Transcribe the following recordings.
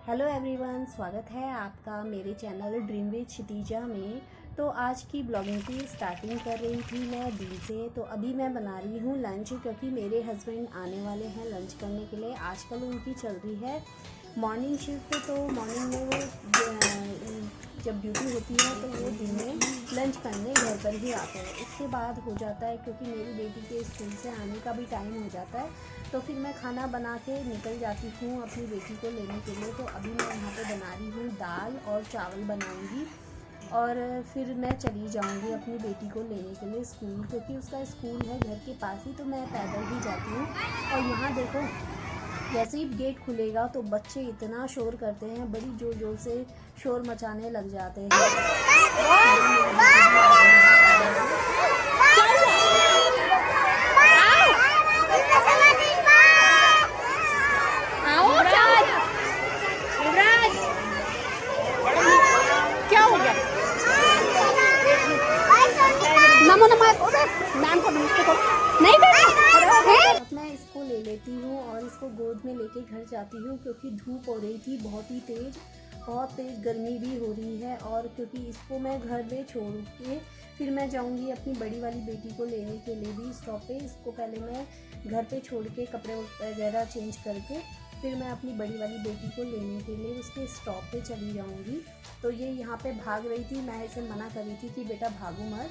Hello everyone, स्वागत है आपका मेरे चैनल ड्रीम विद क्षितिजा में। तो आज की ब्लॉगिंग की स्टार्टिंग कर रही थी मैं दिन से। तो अभी मैं बना रही हूँ लंच, क्योंकि मेरे हस्बैंड आने वाले हैं लंच करने के लिए। आजकल उनकी चल रही है मॉर्निंग शिफ्ट, तो मॉर्निंग में वो जब ड्यूटी होती है तो वो दिन में लंच करने घर पर ही आते हैं। उसके बाद हो जाता है, क्योंकि मेरी बेटी के स्कूल से आने का भी टाइम हो जाता है, तो फिर मैं खाना बना के निकल जाती हूँ अपनी बेटी को लेने के लिए। तो अभी मैं यहाँ पे बना रही हूँ दाल और चावल बनाऊँगी, और फिर मैं चली जाऊँगी अपनी बेटी को लेने के लिए स्कूल, क्योंकि उसका स्कूल है घर के पास ही, तो मैं पैदल ही जाती हूँ। और यहाँ देखो, जैसे ही गेट खुलेगा तो बच्चे इतना शोर करते हैं, बड़ी ज़ोर ज़ोर से शोर मचाने लग जाते हैं। क्या हो गया? नमो नमः मैम को नमस्ते करो। नहीं करना। मैं इसको ले लेती हूँ और इसको गोद में लेके घर जाती हूँ, क्योंकि धूप हो रही थी बहुत तेज़ गर्मी भी हो रही है। और क्योंकि इसको मैं घर में छोड़ के फिर मैं जाऊँगी अपनी बड़ी वाली बेटी को लेने के लिए भी स्टॉप पे। इसको पहले मैं घर पे छोड़ के कपड़े वगैरह चेंज करके फिर मैं अपनी बड़ी वाली बेटी को लेने के लिए उसके स्टॉप पे चली जाऊँगी। तो ये यहाँ पे भाग रही थी, मैं इसे मना कर रही थी कि बेटा भागो मत,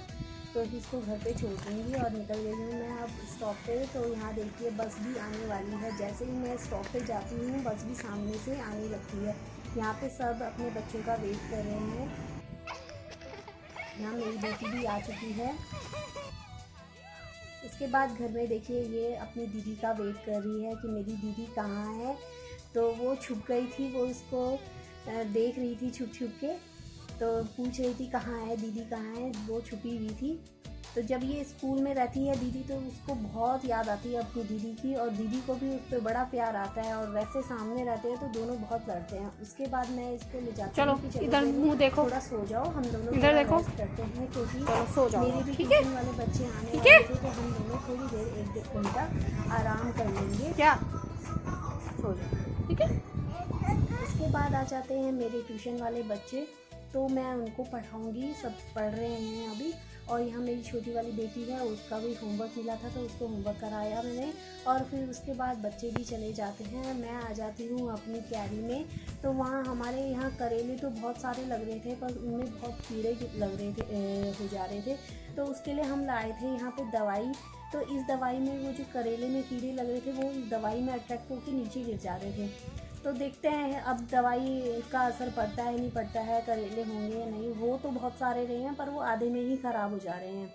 तो इसको घर पे छोड़ दूँगी और निकल गई हूँ मैं अब स्टॉप पे। तो यहाँ देखिए बस भी आने वाली है। जैसे ही मैं स्टॉप पे जाती हूँ बस भी सामने से आने लगती है। यहाँ पे सब अपने बच्चों का वेट कर रहे हैं। यहाँ मेरी बेटी भी आ चुकी है। उसके बाद घर में देखिए ये अपनी दीदी का वेट कर रही है कि मेरी दीदी कहाँ है। तो वो छुप गई थी, वो उसको देख रही थी छुप के, तो पूछ रही थी कहाँ है दीदी, कहाँ है, वो छुपी हुई थी। तो जब ये स्कूल में रहती है दीदी, तो उसको बहुत याद आती है अपनी दीदी की, और दीदी को भी उस पर बड़ा प्यार आता है। और वैसे सामने रहते हैं तो दोनों बहुत लड़ते हैं। उसके बाद मैं इसको ले जाती हूँ कि चलो इधर मुंह देखो, थोड़ा सो जाओ, हम दोनों इधर देखो करते हैं, क्योंकि सो जाओ। मेरे भी ठीक है, ट्यूशन वाले बच्चे आने वाले थे, तो हम दोनों थोड़ी देर 1-1 घंटा आराम कर लेंगे। क्या सो जाओ, ठीक है। उसके बाद आ जाते हैं मेरे ट्यूशन वाले बच्चे, तो मैं उनको पढ़ाऊँगी। सब पढ़ रहे हैं अभी। और यहाँ मेरी छोटी वाली बेटी है, उसका भी होमवर्क मिला था, तो उसको होमवर्क कराया मैंने। और फिर उसके बाद बच्चे भी चले जाते हैं, मैं आ जाती हूँ अपनी क्यारी में। तो वहाँ हमारे यहाँ करेले तो बहुत सारे लग रहे थे, पर उनमें बहुत कीड़े लग रहे थे, हो जा रहे थे। तो उसके लिए हम लाए थे यहाँ पे दवाई। तो इस दवाई में वो जो करेले में कीड़े लग रहे थे, वो इस दवाई में अट्रैक्ट होकर नीचे गिर जा रहे थे। तो देखते हैं अब दवाई का असर पड़ता है नहीं पड़ता है, करेले होंगे या नहीं। हो तो बहुत सारे रहे हैं, पर वो आधे में ही ख़राब हो जा रहे हैं।